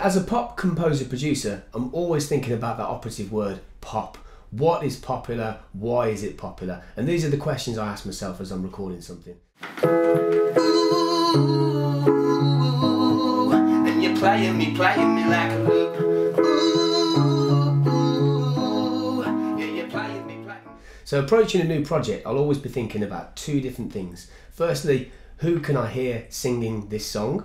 as a pop composer producer, I'm always thinking about that operative word, pop. What is popular? Why is it popular? And these are the questions I ask myself as I'm recording something. Ooh, and you're playing me like a loop. Ooh, yeah, you're playing me. So approaching a new project, I'll always be thinking about two different things. Firstly, who can I hear singing this song?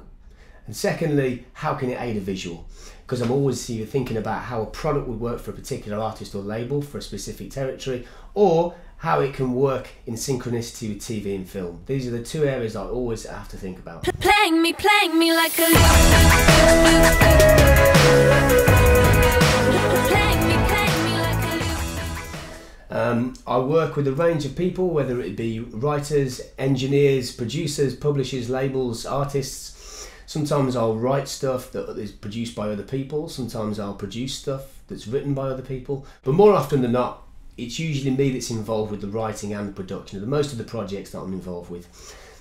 And secondly, how can it aid a visual? Because I'm always either thinking about how a product would work for a particular artist or label for a specific territory, or how it can work in synchronicity with TV and film. These are the two areas I always have to think about. Playing me like a loop. I work with a range of people, whether it be writers, engineers, producers, publishers, labels, artists. Sometimes I'll write stuff that is produced by other people, sometimes I'll produce stuff that's written by other people, but more often than not, it's usually me that's involved with the writing and the production of most of the projects that I'm involved with.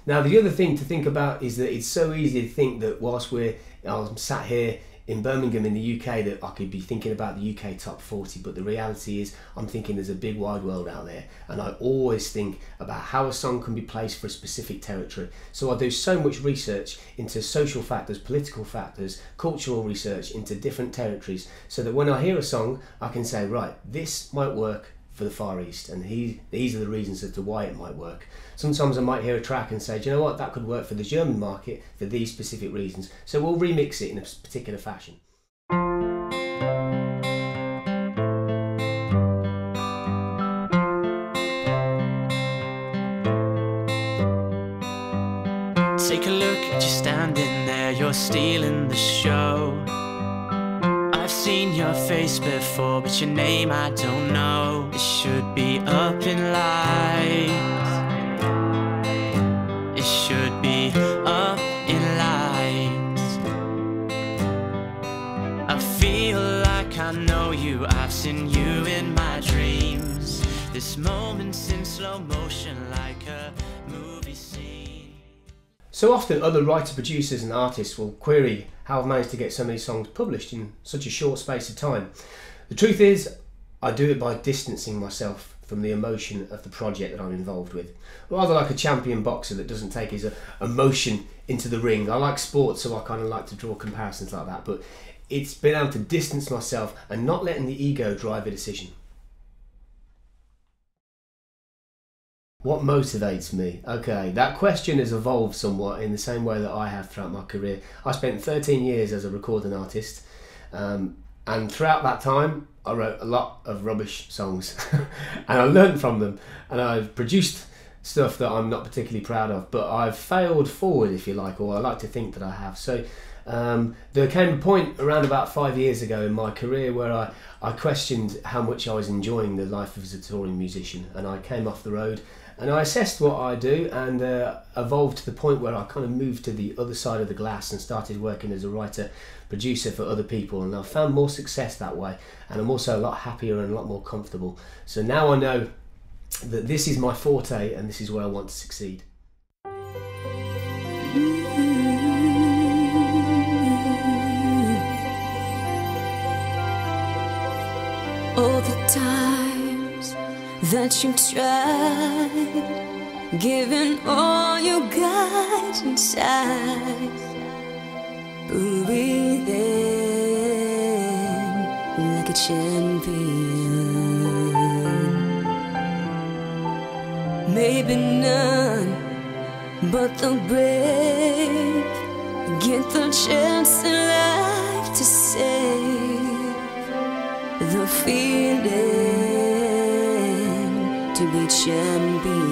Now, the other thing to think about is that it's so easy to think that whilst I'm sat here in Birmingham in the UK that I could be thinking about the UK top 40, but the reality is I'm thinking there's a big wide world out there, and I always think about how a song can be placed for a specific territory. So I do so much research into social factors, political factors, cultural research into different territories, so that when I hear a song I can say, right, this might work for the Far East, and these are the reasons as to why it might work. Sometimes I might hear a track and say, do you know what, that could work for the German market for these specific reasons. So we'll remix it in a particular fashion. Take a look at you standing there, you're stealing the show. I've seen your face before, but your name I don't know. It should be up in lights. It should be up in lights. I feel like I know you, I've seen you in my dreams. This moment's in slow motion like a movie scene. So often other writer producers and artists will query how I've managed to get so many songs published in such a short space of time. The truth is, I do it by distancing myself from the emotion of the project that I'm involved with. Rather like a champion boxer that doesn't take his emotion into the ring. I like sports, so I kind of like to draw comparisons like that, but it's been able to distance myself and not letting the ego drive a decision. What motivates me? Okay, that question has evolved somewhat in the same way that I have throughout my career. I spent 13 years as a recording artist, and throughout that time I wrote a lot of rubbish songs and I learned from them, and I've produced stuff that I'm not particularly proud of, but I've failed forward, if you like, or I like to think that I have. So there came a point around about 5 years ago in my career where I questioned how much I was enjoying the life as a touring musician, and I came off the road and I assessed what I do and evolved to the point where I kind of moved to the other side of the glass and started working as a writer, producer for other people, and I've found more success that way, and I'm also a lot happier and a lot more comfortable. So now I know that this is my forte and this is where I want to succeed. All the times that you tried, giving all you got inside, breathing like a champion. Maybe none but the brave get the chance in life to save the feeling to be champion.